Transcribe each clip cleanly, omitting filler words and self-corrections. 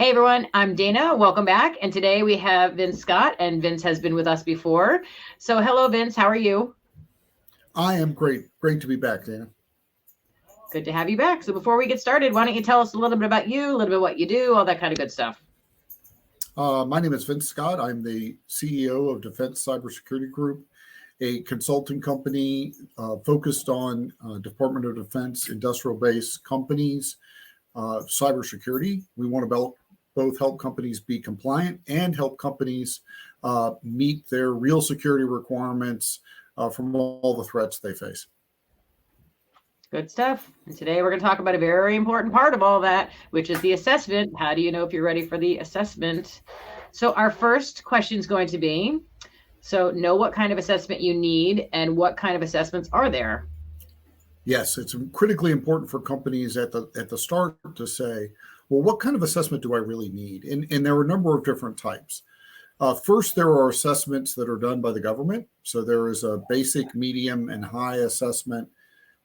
Hey everyone, I'm Dana. Welcome back. And today we have Vince Scott, and Vince has been with us before. So hello, Vince. How are you? I am great. Great to be back, Dana. Good to have you back. So before we get started, why don't you tell us a little bit about you, a little bit what you do, all that kind of good stuff. My name is Vince Scott. I'm the CEO of Defense Cybersecurity Group, a consulting company focused on Department of Defense industrial-based companies, cybersecurity. We want to both help companies be compliant and help companies meet their real security requirements from all the threats they face. Good stuff. And today we're going to talk about a very important part of all that, which is the assessment. How do you know if you're ready for the assessment? So our first question is going to be, so know what kind of assessment you need and what kind of assessments are there? Yes, it's critically important for companies at the start to say, well, what kind of assessment do I really need? And there are a number of different types. First, there are assessments that are done by the government. So there is a basic, medium, and high assessment.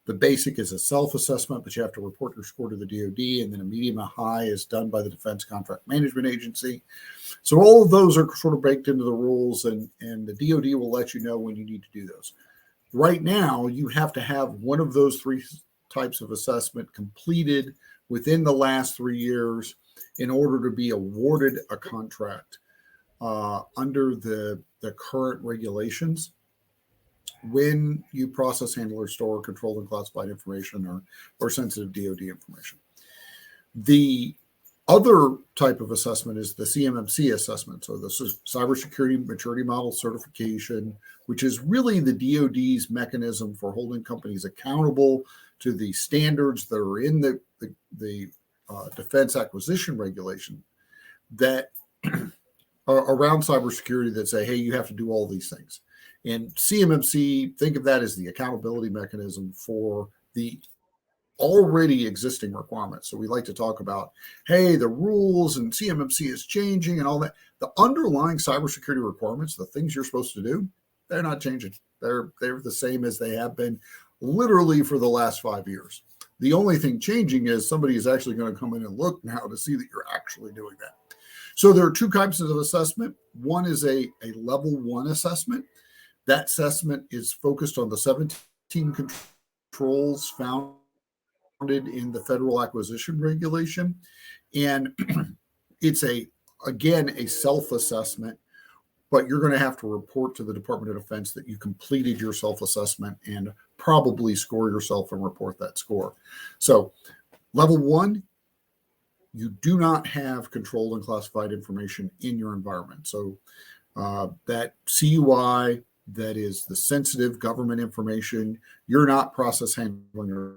The basic is a self-assessment, but you have to report your score to the DoD, and then a medium and high is done by the Defense Contract Management Agency. So all of those are sort of baked into the rules, and the DoD will let you know when you need to do those. Right now, you have to have one of those three types of assessment completed within the last 3 years in order to be awarded a contract under the current regulations. When you process, handle, or store controlled and classified information or sensitive DoD information. The other type of assessment is the CMMC assessment. So this is Cybersecurity Maturity Model Certification, which is really the DoD's mechanism for holding companies accountable to the standards that are in the defense acquisition regulation that are around cybersecurity that say, hey, you have to do all these things. And CMMC, think of that as the accountability mechanism for the already existing requirements. So we like to talk about, hey, the rules and CMMC is changing and all that. The underlying cybersecurity requirements, the things you're supposed to do, they're not changing. They're the same as they have been literally for the last 5 years. The only thing changing is somebody is actually going to come in and look now to see that you're actually doing that. So there are two types of assessment. One is a level 1 assessment. That assessment is focused on the 17 controls founded in the Federal Acquisition Regulation. And it's again, a self-assessment, but you're going to have to report to the Department of Defense that you completed your self-assessment and probably score yourself and report that score. So level 1, you do not have controlled and classified information in your environment. So that CUI, that is the sensitive government information, you're not process handling or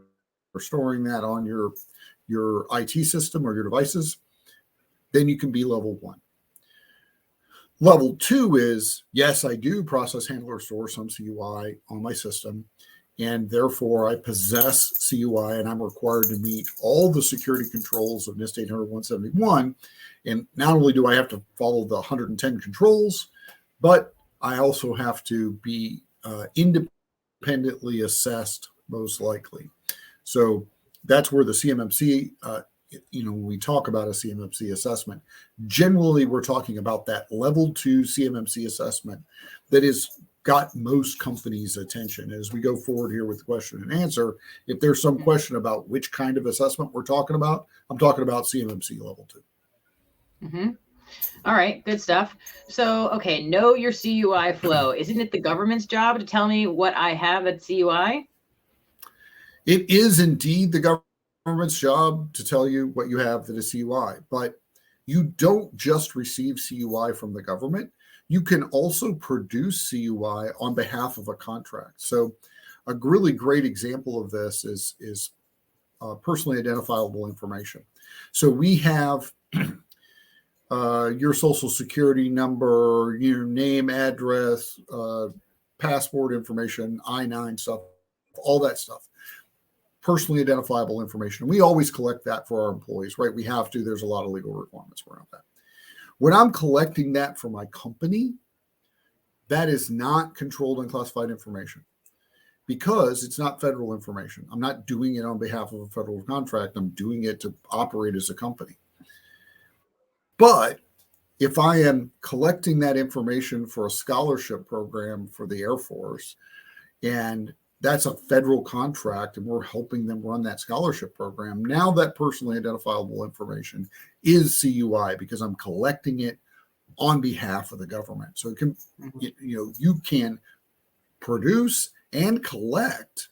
storing that on your IT system or your devices, then you can be level 1. Level 2 is, yes, I do process, handle, or store some CUI on my system, and therefore I possess CUI and I'm required to meet all the security controls of NIST 800-171. And not only do I have to follow the 110 controls, but I also have to be independently assessed, most likely. So that's where the CMMC, when we talk about a CMMC assessment, generally we're talking about that level 2 CMMC assessment that has got most companies' attention. As we go forward here with the question and answer, if there's some question about which kind of assessment we're talking about, I'm talking about CMMC level 2. Mm-hmm. All right, good stuff. So, okay, know your CUI flow. Isn't it the government's job to tell me what I have at CUI? It is indeed the government's job to tell you what you have that is CUI, but you don't just receive CUI from the government. You can also produce CUI on behalf of a contract. So a really great example of this is personally identifiable information. So we have your social security number, your name, address, passport information, I-9 stuff, all that stuff. Personally identifiable information. We always collect that for our employees, right? We have to. There's a lot of legal requirements around that. When I'm collecting that for my company, that is not controlled and classified information because it's not federal information. I'm not doing it on behalf of a federal contract. I'm doing it to operate as a company. But if I am collecting that information for a scholarship program for the Air Force, and that's a federal contract, and we're helping them run that scholarship program, now that personally identifiable information is CUI because I'm collecting it on behalf of the government. So it can, you can produce and collect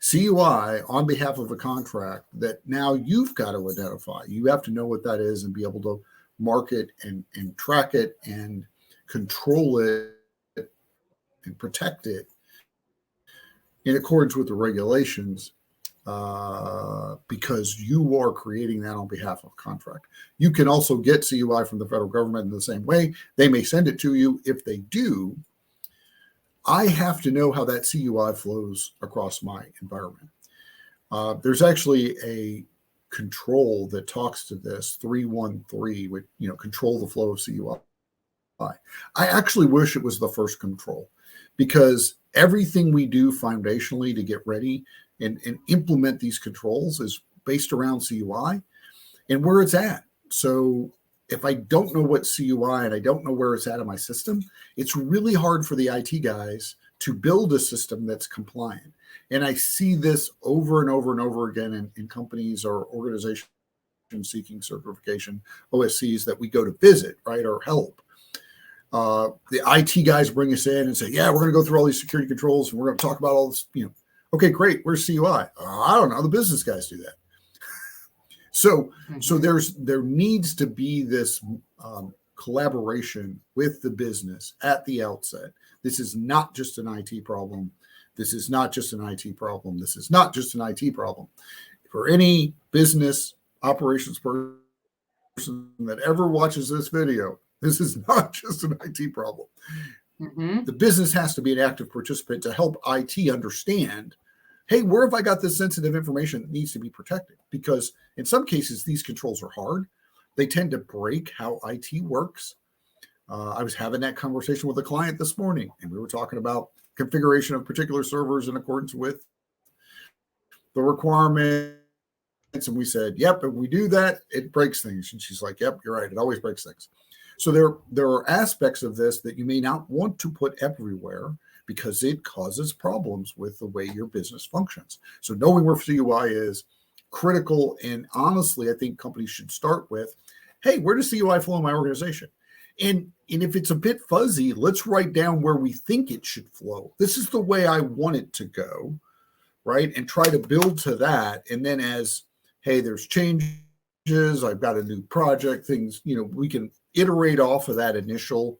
CUI on behalf of a contract that now you've got to identify. You have to know what that is and be able to mark it and track it and control it and protect it in accordance with the regulations, because you are creating that on behalf of a contract. You can also get CUI from the federal government in the same way. They may send it to you. If they do, I have to know how that CUI flows across my environment. There's actually a control that talks to this 313, which, control the flow of CUI. I actually wish it was the first control, because everything we do foundationally to get ready and implement these controls is based around CUI and where it's at. So if I don't know what CUI and I don't know where it's at in my system, it's really hard for the IT guys to build a system that's compliant. And I see this over and over and over again in companies or organizations seeking certification, OSCs, that we go to visit, right, or help. The IT guys bring us in and say, yeah, we're going to go through all these security controls and we're going to talk about all this, okay, great. Where's CUI? I don't know. The business guys do that. So there needs to be this collaboration with the business at the outset. This is not just an IT problem. This is not just an IT problem. This is not just an IT problem. For any business operations person that ever watches this video, this is not just an IT problem. The business has to be an active participant to help IT understand, hey, where have I got this sensitive information that needs to be protected? Because in some cases, these controls are hard. They tend to break how IT works. I was having that conversation with a client this morning, and we were talking about configuration of particular servers in accordance with the requirements. And we said, yep, if we do that, it breaks things. And she's like, yep, you're right. It always breaks things. So there are aspects of this that you may not want to put everywhere because it causes problems with the way your business functions. So knowing where CUI is critical. And honestly, I think companies should start with, hey, where does CUI flow in my organization? And if it's a bit fuzzy, let's write down where we think it should flow. This is the way I want it to go, right? And try to build to that. And then as, hey, there's changes, I've got a new project, things, we can iterate off of that initial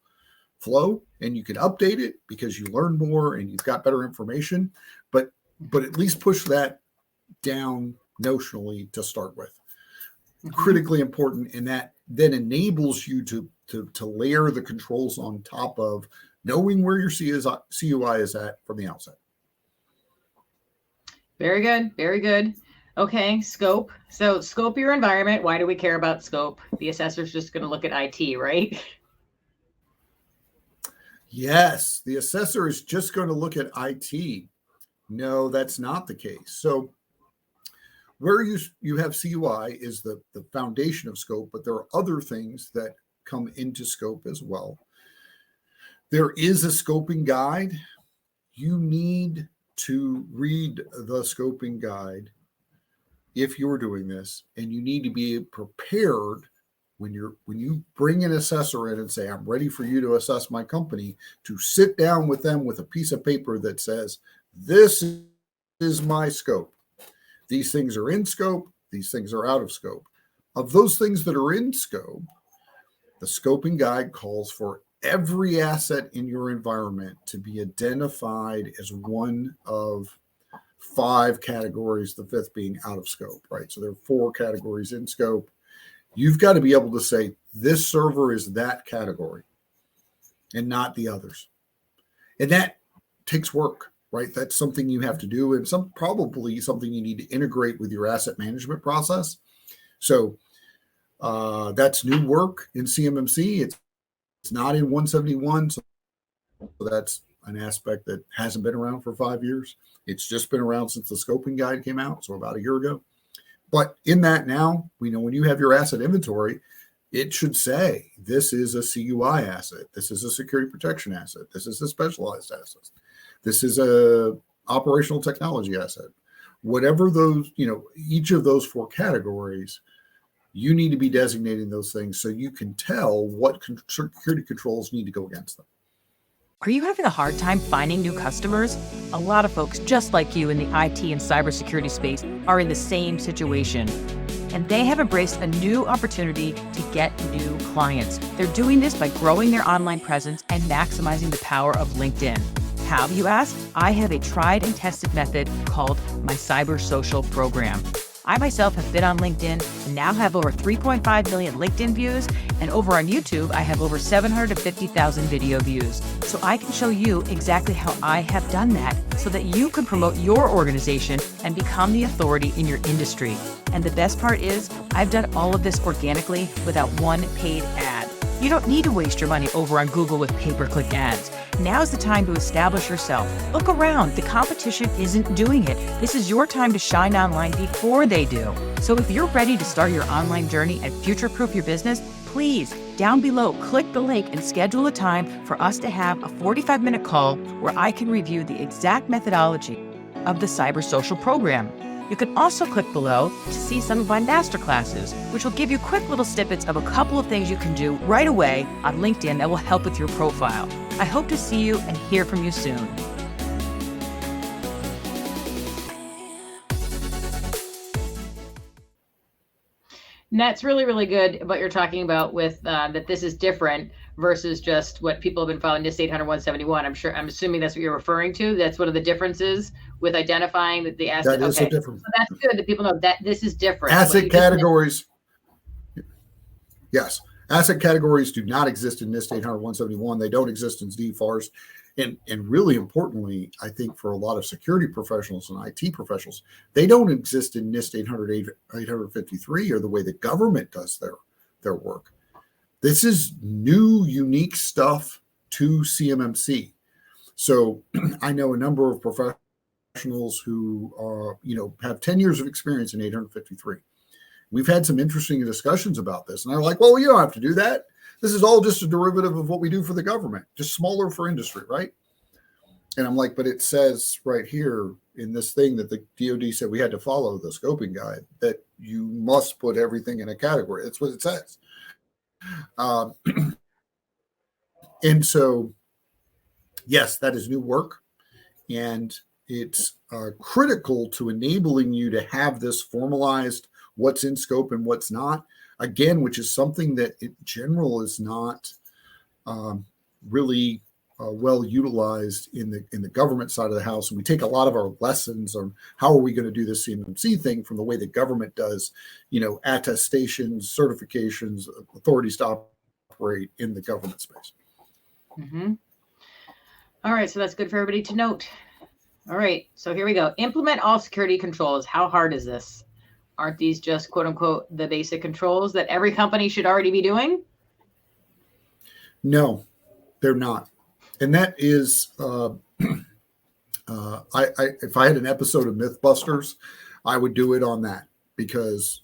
flow, and you can update it because you learn more and you've got better information, but at least push that down notionally to start with. Critically important, and that then enables you to layer the controls on top of knowing where your CUI is at from the outset. Very good. Very good. Okay, scope. So scope your environment. Why do we care about scope? The assessor's just going to look at IT, right? Yes, the assessor is just going to look at IT. No, that's not the case. So where you have CUI is the foundation of scope, but there are other things that come into scope as well. There is a scoping guide. You need to read the scoping guide if you're doing this, and you need to be prepared when you bring an assessor in and say, I'm ready for you to assess my company, to sit down with them with a piece of paper that says, this is my scope. These things are in scope. These things are out of scope. Of those things that are in scope, the scoping guide calls for every asset in your environment to be identified as one of 5 categories, the 5th being out of scope, right? So there are 4 categories in scope. You've got to be able to say, this server is that category and not the others. And that takes work, right? That's something you have to do, and probably something you need to integrate with your asset management process. So that's new work in CMMC. It's not in 171. So that's an aspect that hasn't been around for 5 years. It's just been around since the scoping guide came out, so about a year ago. But in that now, we know when you have your asset inventory, it should say, this is a CUI asset. This is a security protection asset. This is a specialized asset. This is a operational technology asset. Whatever those, each of those 4 categories, you need to be designating those things so you can tell what security controls need to go against them. Are you having a hard time finding new customers? A lot of folks just like you in the IT and cybersecurity space are in the same situation. And they have embraced a new opportunity to get new clients. They're doing this by growing their online presence and maximizing the power of LinkedIn. How, you ask? I have a tried and tested method called my Cyber Social program. I myself have been on LinkedIn and now have over 3.5 million LinkedIn views, and over on YouTube, I have over 750,000 video views. So I can show you exactly how I have done that so that you can promote your organization and become the authority in your industry. And the best part is, I've done all of this organically without one paid ad. You don't need to waste your money over on Google with pay-per-click ads. Now's the time to establish yourself. Look around. The competition isn't doing it. This is your time to shine online before they do. So if you're ready to start your online journey and future-proof your business, please, down below, click the link and schedule a time for us to have a 45-minute call where I can review the exact methodology of the Cyber Social program. You can also click below to see some of my masterclasses, which will give you quick little snippets of a couple of things you can do right away on LinkedIn that will help with your profile. I hope to see you and hear from you soon. And that's really, really good what you're talking about with that this is different versus just what people have been following NIST 800-171. I'm assuming that's what you're referring to. That's one of the differences with identifying the asset. That is a difference. So that's good that people know that this is different. Asset categories. Yes. Asset categories do not exist in NIST 800-171. They don't exist in DFARS. And really importantly, I think for a lot of security professionals and IT professionals, they don't exist in NIST 800-853 or the way the government does their work. This is new, unique stuff to CMMC. So I know a number of professionals who have 10 years of experience in 853. We've had some interesting discussions about this. And they're like, well, you don't have to do that. This is all just a derivative of what we do for the government, just smaller for industry, right? And I'm like, but it says right here in this thing that the DoD said we had to follow the scoping guide, that you must put everything in a category. That's what it says. And so, yes, that is new work. And it's critical to enabling you to have this formalized, what's in scope and what's not, again, which is something that in general is not really well utilized in the government side of the house. And we take a lot of our lessons on how are we going to do this CMMC thing from the way the government does, attestations, certifications, authorities to operate in the government space. Mm-hmm. All right, so that's good for everybody to note. All right, so here we go. Implement all security controls. How hard is this? Aren't these just quote unquote the basic controls that every company should already be doing? No, they're not. And that is, if I had an episode of Mythbusters, I would do it on that, because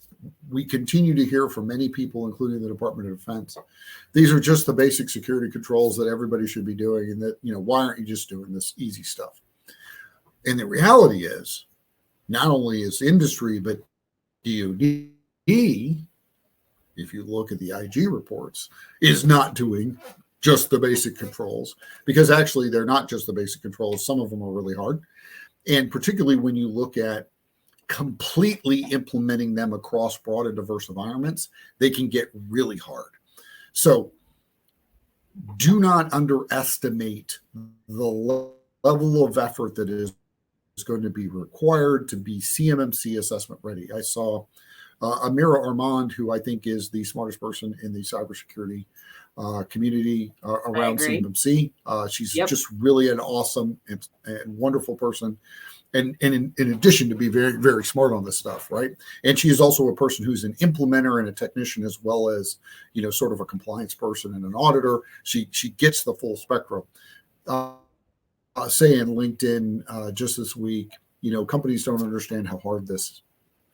we continue to hear from many people, including the Department of Defense. These are just the basic security controls that everybody should be doing. And that, why aren't you just doing this easy stuff? And the reality is, not only is industry, but DoD, if you look at the IG reports, is not doing just the basic controls, because actually they're not just the basic controls. Some of them are really hard. And particularly when you look at completely implementing them across broad and diverse environments, they can get really hard. So do not underestimate the level of effort that is going to be required to be CMMC assessment ready. I saw Amira Armand, who I think is the smartest person in the cybersecurity community around CMMC. She's just really an awesome and wonderful person. And in addition to be very, very smart on this stuff, right? And she is also a person who's an implementer and a technician, as well as, sort of a compliance person and an auditor. She gets the full spectrum. Say in LinkedIn just this week, companies don't understand how hard this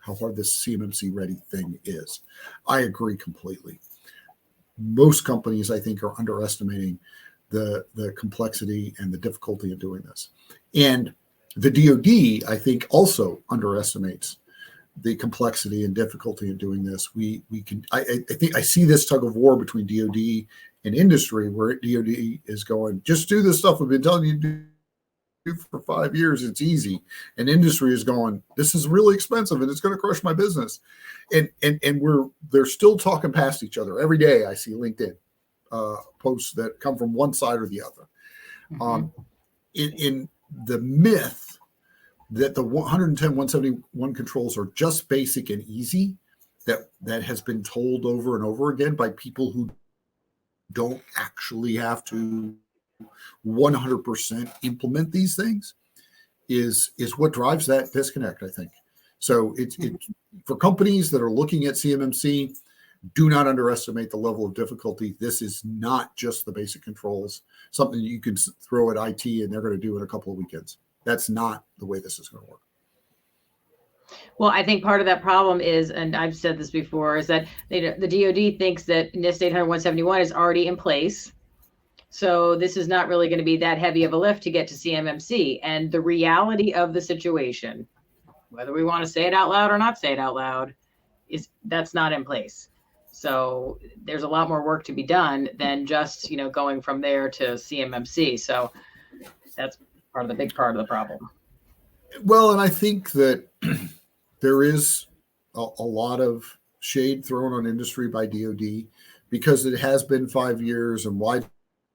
CMMC ready thing is. I agree completely. most companies, I think, are underestimating the complexity and the difficulty of doing this. And the DoD, I think, also underestimates the complexity and difficulty in doing this. I think I see this tug of war between DoD and industry, where DoD is going, just do this stuff we've been telling you to do for 5 years. It's easy. And industry is going, this is really expensive and it's going to crush my business. And they're still talking past each other. Every day I see LinkedIn posts that come from one side or the other. Mm-hmm. In the myth that the 110, 171 controls are just basic and easy, that has been told over and over again by people who don't actually have to 100% implement these things, is what drives that disconnect, I think. So it's for companies that are looking at CMMC, do not underestimate the level of difficulty. This is not just the basic controls, something you can throw at IT and they're going to do in a couple of weekends. That's not the way this is going to work. Well, I think part of that problem is, and I've said this before, is that the DoD thinks that NIST 800-171 is already in place. So this is not really going to be that heavy of a lift to get to CMMC. And the reality of the situation, whether we want to say it out loud or not say it out loud, is that's not in place. So there's a lot more work to be done than just, going from there to CMMC. So that's the big part of the problem. Well, and I think that there is a lot of shade thrown on industry by DoD because it has been 5 years, and why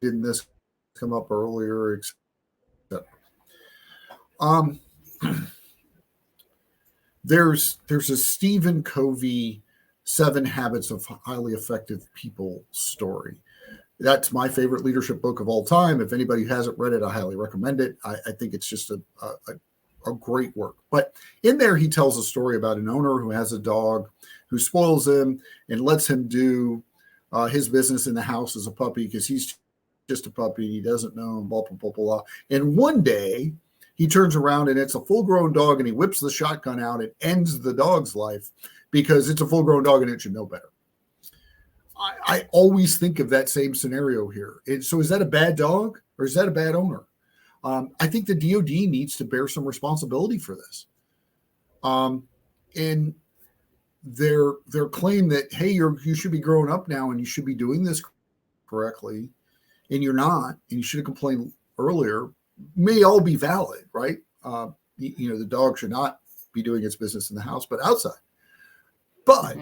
didn't this come up earlier, etc. There's a Stephen Covey 7 Habits of Highly Effective People story. That's my favorite leadership book of all time. If anybody hasn't read it, I highly recommend it. I think it's just a great work. But in there, he tells a story about an owner who has a dog who spoils him and lets him do his business in the house as a puppy because he's just a puppy. He doesn't know, blah, blah, blah, blah. And one day he turns around and it's a full-grown dog and he whips the shotgun out and ends the dog's life because it's a full-grown dog and it should know better. I always think of that same scenario here. So is that a bad dog or is that a bad owner? I think the DoD needs to bear some responsibility for this. And their claim that, hey, you should be growing up now and you should be doing this correctly, and you're not, and you should have complained earlier, may all be valid, right? The dog should not be doing its business in the house, but outside. But,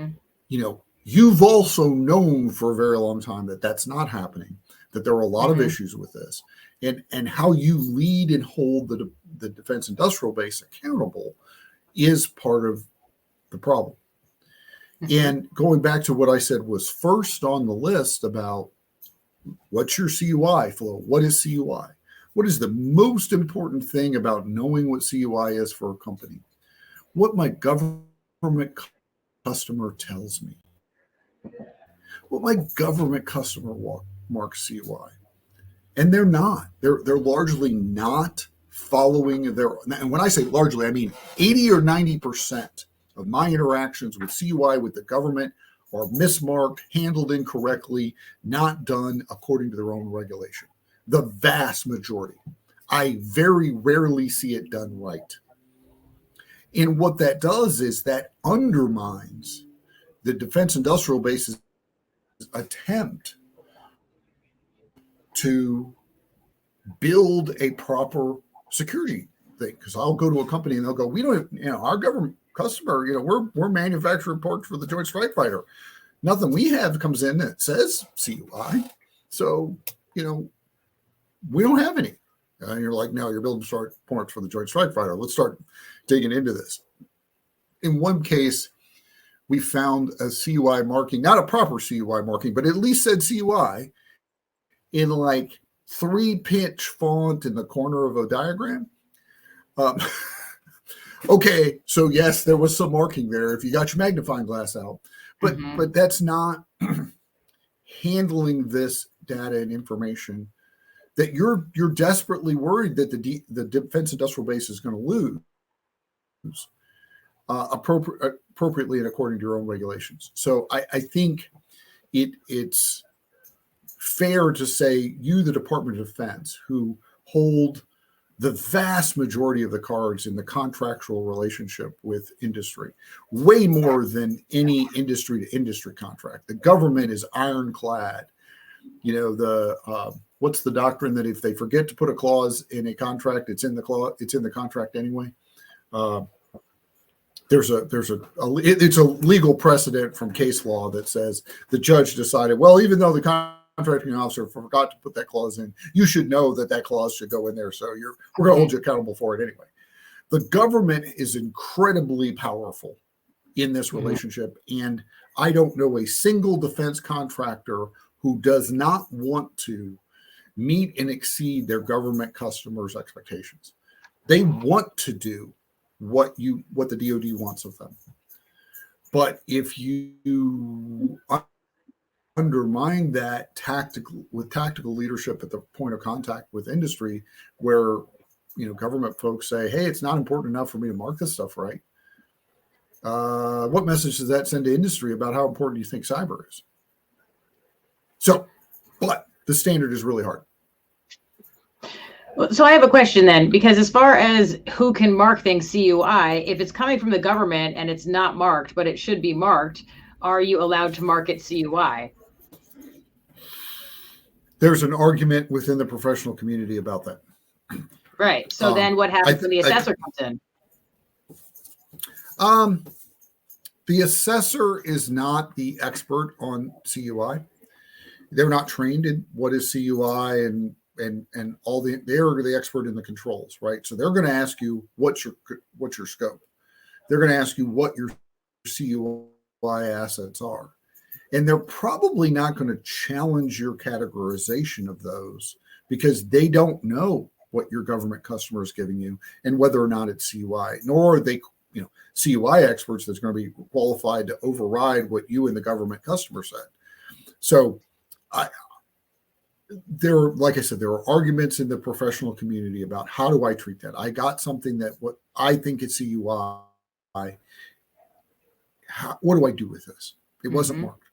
you've also known for a very long time that that's not happening, that there are a lot of issues with this. And how you lead and hold the defense industrial base accountable is part of the problem. And going back to what I said was first on the list about what's your CUI flow? What is CUI? What is the most important thing about knowing what CUI is for a company? What my government customer tells me. What my government customer marks CUI. And they're not. They're largely not following and when I say largely, I mean 80 or 90% of my interactions with CUI with the government are mismarked, handled incorrectly, not done according to their own regulation. The vast majority. I very rarely see it done right. And what that does is that undermines the defense industrial base's attempt to build a proper security thing. Because I'll go to a company and they'll go, we don't, our government customer, we're manufacturing parts for the Joint Strike Fighter. Nothing we have comes in that says CUI. So, we don't have any. And you're like, no, you're building parts for the Joint Strike Fighter. Let's start digging into this. In one case, we found a CUI marking, not a proper CUI marking, but at least said CUI in like 3-pitch font in the corner of a diagram. Okay, so yes, there was some marking there if you got your magnifying glass out, but that's not handling this data and information that you're desperately worried that the defense industrial base is going to lose appropriately and according to your own regulations. So I think it's fair to say you, the Department of Defense, who hold the vast majority of the cards in the contractual relationship with industry, way more than any industry to industry contract. The government is ironclad. What's the doctrine that if they forget to put a clause in a contract, it's in the contract anyway? It's a legal precedent from case law that says the judge decided, well, even though the contracting officer forgot to put that clause in, you should know that clause should go in there. So we're going to hold you accountable for it anyway. The government is incredibly powerful in this relationship. And I don't know a single defense contractor who does not want to meet and exceed their government customers' expectations. They want to do what the DoD wants of them. But if you undermine that tactical leadership at the point of contact with industry, where government folks say, hey, it's not important enough for me to mark this stuff right, what message does that send to industry about how important you think cyber is? So, but the standard is really hard. So I have a question then, because as far as who can mark things CUI, if it's coming from the government and it's not marked, but it should be marked, are you allowed to mark it CUI? There's an argument within the professional community about that. Right. So then what happens when the assessor comes in? The assessor is not the expert on CUI. They're not trained in what is CUI and all they're the expert in the controls, right? So they're going to ask you what's your scope. They're going to ask you what your CUI assets are. And they're probably not going to challenge your categorization of those because they don't know what your government customer is giving you and whether or not it's CUI, nor are they, CUI experts that's going to be qualified to override what you and the government customer said. So like I said, there are arguments in the professional community about how do I treat that? I got something that what I think is CUI. What do I do with this? It wasn't marked.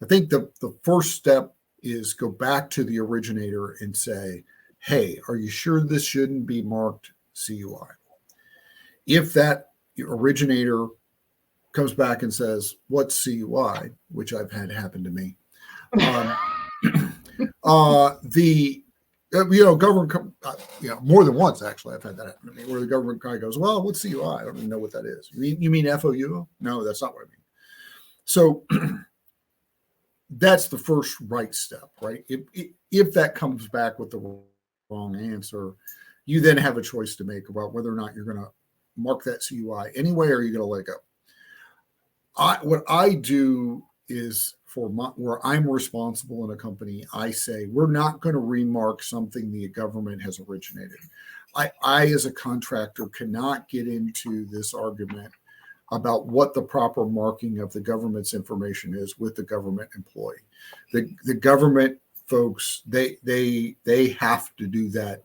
I think the first step is go back to the originator and say, hey, are you sure this shouldn't be marked CUI? If that originator comes back and says, what's CUI, which I've had happen to me, government, more than once, actually, I've had that happen to me, where the government guy goes, well, what's CUI? I don't even know what that is. You mean FOU? No, that's not what I mean. So that's the first right step, right? If that comes back with the wrong answer, you then have a choice to make about whether or not you're going to mark that CUI anyway, or you're going to let it go. What I do is where I'm responsible in a company, I say, we're not going to remark something the government has originated. I, as a contractor, cannot get into this argument about what the proper marking of the government's information is with the government employee. The government folks, they have to do that.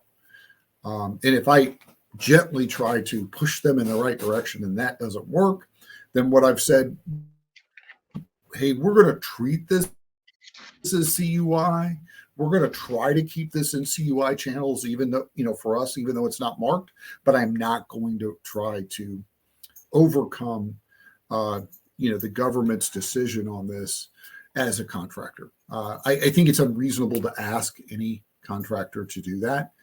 And if I gently try to push them in the right direction and that doesn't work, then what I've said, hey, we're going to treat this as CUI. We're going to try to keep this in CUI channels, even though, for us, even though it's not marked, but I'm not going to try to overcome, the government's decision on this as a contractor. I think it's unreasonable to ask any contractor to do that.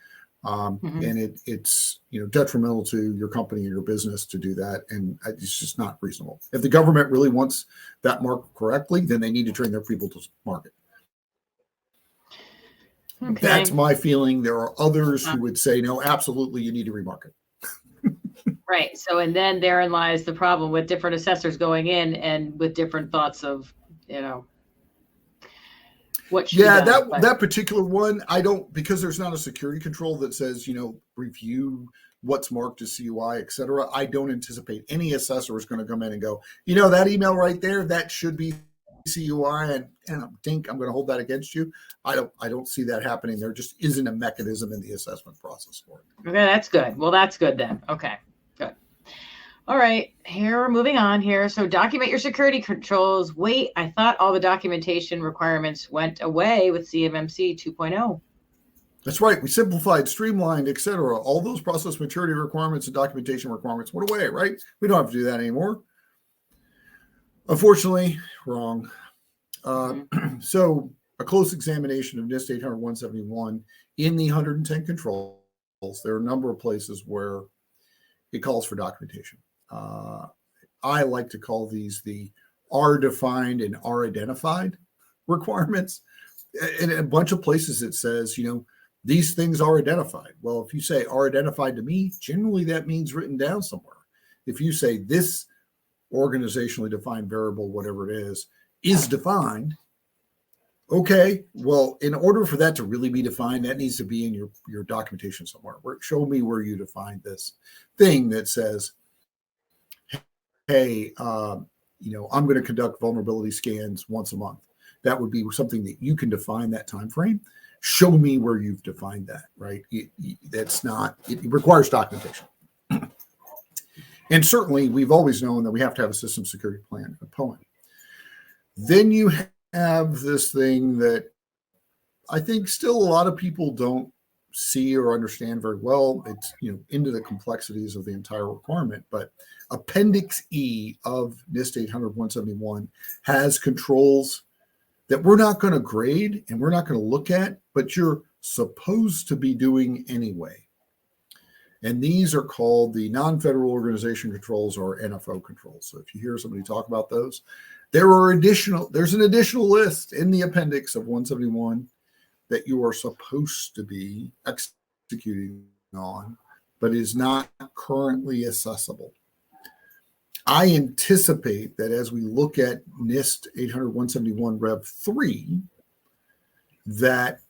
And it's detrimental to your company and your business to do that, and it's just not reasonable. If the government really wants that marked correctly, then they need to train their people to mark it. Okay. That's my feeling. There are others who would say, no, absolutely, you need to remark it. Right. So, and then therein lies the problem with different assessors going in and with different thoughts of, what should that particular one, I don't, because there's not a security control that says, review what's marked as CUI, et cetera. I don't anticipate any assessor is going to come in and go, that email right there, that should be CUI, and I'm going to hold that against you. I don't see that happening. There just isn't a mechanism in the assessment process for it. Okay, that's good. Well, that's good then. Okay, good. All right, here we're moving on here. So document your security controls. Wait, I thought all the documentation requirements went away with CMMC 2.0. That's right. We simplified, streamlined, etc. All those process maturity requirements and documentation requirements went away, right? We don't have to do that anymore. Unfortunately, wrong. So a close examination of NIST 800-171 in the 110 controls, there are a number of places where it calls for documentation. I like to call these the R defined and R identified requirements. In a bunch of places it says, these things are identified. Well, if you say are identified to me, generally that means written down somewhere. If you say this organizationally defined variable, whatever it is defined, okay, well, in order for that to really be defined, that needs to be in your documentation somewhere. Show me where you define this thing that says, hey, I'm going to conduct vulnerability scans once a month. That would be something that you can define that time frame. Show me where you've defined that, right? It requires documentation. And certainly, we've always known that we have to have a system security plan component. Then you have this thing that I think still a lot of people don't see or understand very well. It's into the complexities of the entire requirement, but Appendix E of NIST 800-171 has controls that we're not going to grade and we're not going to look at, but you're supposed to be doing anyway. And these are called the non-federal organization controls, or NFO controls. So if you hear somebody talk about those, there's an additional list in the appendix of 171 that you are supposed to be executing on, but is not currently accessible. I anticipate that as we look at NIST 800-171 Rev 3, that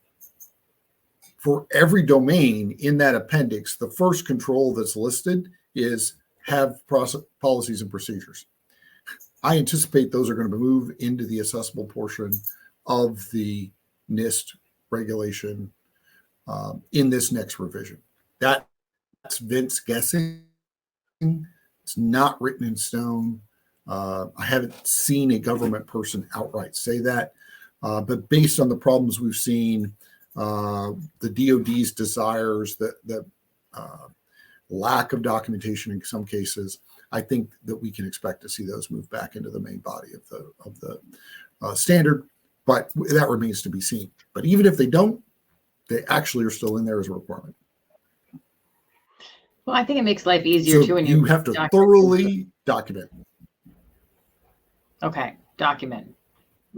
for every domain in that appendix, the first control that's listed is have policies and procedures. I anticipate those are going to move into the accessible portion of the NIST regulation in this next revision. That's Vince guessing. It's not written in stone. I haven't seen a government person outright say that, but based on the problems we've seen, the DoD's desires, the lack of documentation in some cases, I think that we can expect to see those move back into the main body of the standard, but that remains to be seen. But even if they don't, they actually are still in there as a requirement. Well, I think it makes life easier too when you have to thoroughly document. Okay, document.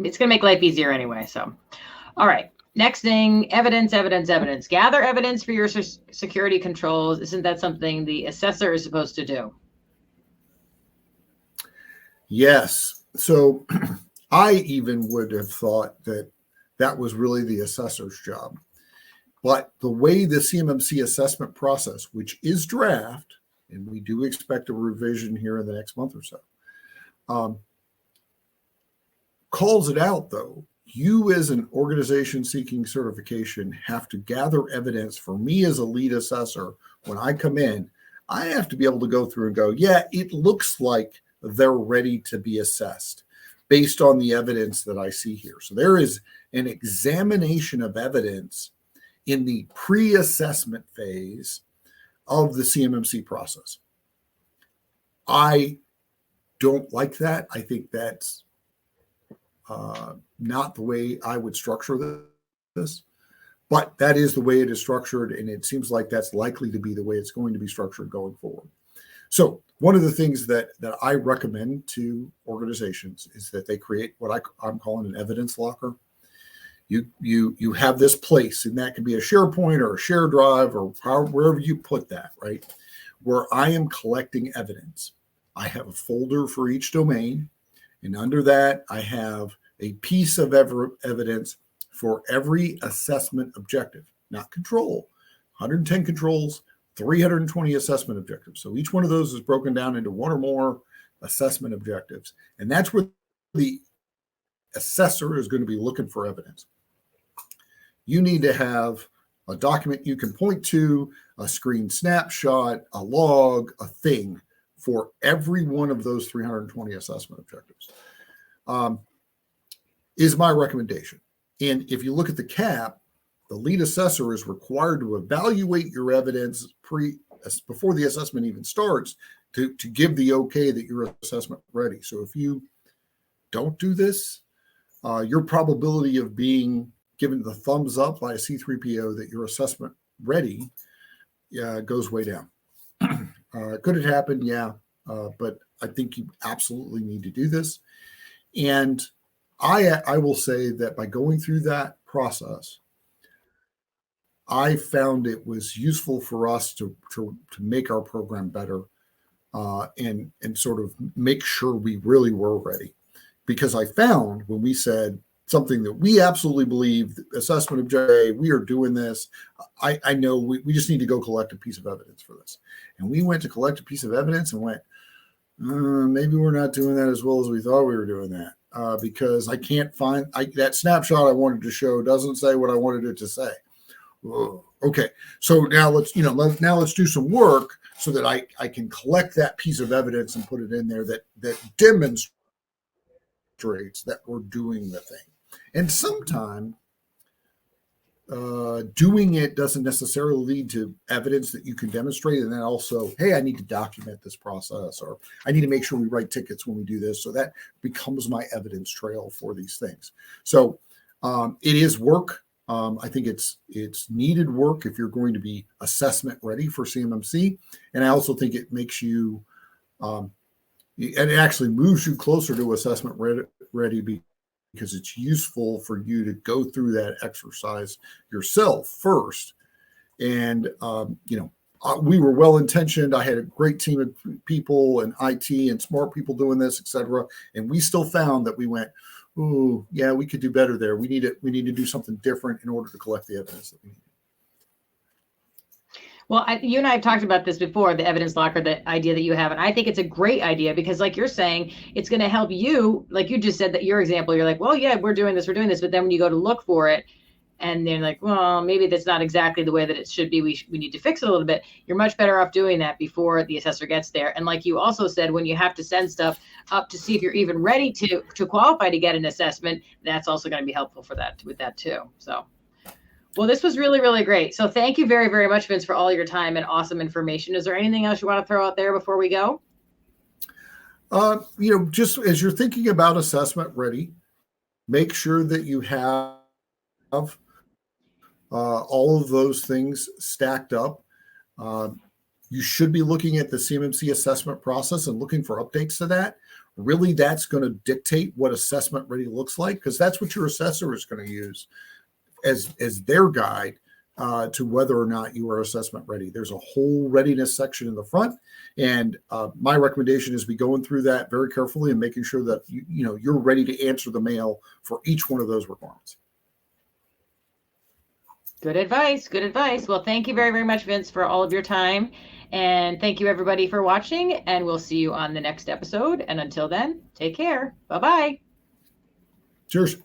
It's going to make life easier anyway. So, all right. Next thing, evidence. Gather evidence for your security controls. Isn't that something the assessor is supposed to do? Yes. So I even would have thought that was really the assessor's job. But the way the CMMC assessment process, which is draft, and we do expect a revision here in the next month or so, calls it out, though. You as an organization seeking certification have to gather evidence. For me as a lead assessor, when I come in, I have to be able to go through and go, yeah, it looks like they're ready to be assessed based on the evidence that I see here. So there is an examination of evidence in the pre-assessment phase of the CMMC process. I don't like that. I think that's not the way I would structure this, but that is the way it is structured, and it seems like that's likely to be the way it's going to be structured going forward. So one of the things that I recommend to organizations is that they create what I'm calling an evidence locker. You have this place, and that can be a SharePoint or a share drive or wherever you put that, right? Where I am collecting evidence. I have a folder for each domain, and under that, I have a piece of evidence for every assessment objective, not control. 110 controls, 320 assessment objectives. So each one of those is broken down into one or more assessment objectives. And that's where the assessor is going to be looking for evidence. You need to have a document you can point to, a screen snapshot, a log, a thing for every one of those 320 assessment objectives, is my recommendation. And if you look at the CAP, the lead assessor is required to evaluate your evidence before the assessment even starts to give the okay that your assessment ready. So if you don't do this, your probability of being given the thumbs up by a C3PO that your assessment ready goes way down. Could it happen? Yeah. But I think you absolutely need to do this. And I will say that by going through that process, I found it was useful for us to make our program better and sort of make sure we really were ready. Because I found when we said something that we absolutely believe, assessment objective, we are doing this. I know we just need to go collect a piece of evidence for this. And we went to collect a piece of evidence and went, maybe we're not doing that as well as we thought we were doing that. Because I can't find that snapshot I wanted to show doesn't say what I wanted it to say. Okay, so now let's do some work so that I can collect that piece of evidence and put it in there that demonstrates that we're doing the thing. And sometimes doing it doesn't necessarily lead to evidence that you can demonstrate. And then also, hey, I need to document this process, or I need to make sure we write tickets when we do this. So that becomes my evidence trail for these things. So it is work. I think it's needed work if you're going to be assessment ready for CMMC. And I also think it makes you, and it actually moves you closer to assessment ready because it's useful for you to go through that exercise yourself first. And, we were well-intentioned. I had a great team of people and IT and smart people doing this, et cetera. And we still found that we went, oh, yeah, we could do better there. We need to do something different in order to collect the evidence that we need. Well, you and I have talked about this before, the evidence locker, the idea that you have. And I think it's a great idea because like you're saying, it's going to help you. Like you just said that your example, you're like, well, yeah, we're doing this. But then when you go to look for it and they're like, well, maybe that's not exactly the way that it should be. We need to fix it a little bit. You're much better off doing that before the assessor gets there. And like you also said, when you have to send stuff up to see if you're even ready to qualify to get an assessment, that's also going to be helpful with that too. So. Well, this was really, really great. So thank you very, very much, Vince, for all your time and awesome information. Is there anything else you want to throw out there before we go? Just as you're thinking about assessment ready, make sure that you have all of those things stacked up. You should be looking at the CMMC assessment process and looking for updates to that. Really, that's going to dictate what assessment ready looks like, because that's what your assessor is going to use as their guide to whether or not you are assessment ready. There's a whole readiness section in the front, and my recommendation is be going through that very carefully and making sure that you're ready to answer the mail for each one of those requirements. Good advice. Good advice. Well, thank you very, very much, Vince, for all of your time. And thank you, everybody, for watching. And we'll see you on the next episode. And until then, take care. Bye-bye. Cheers.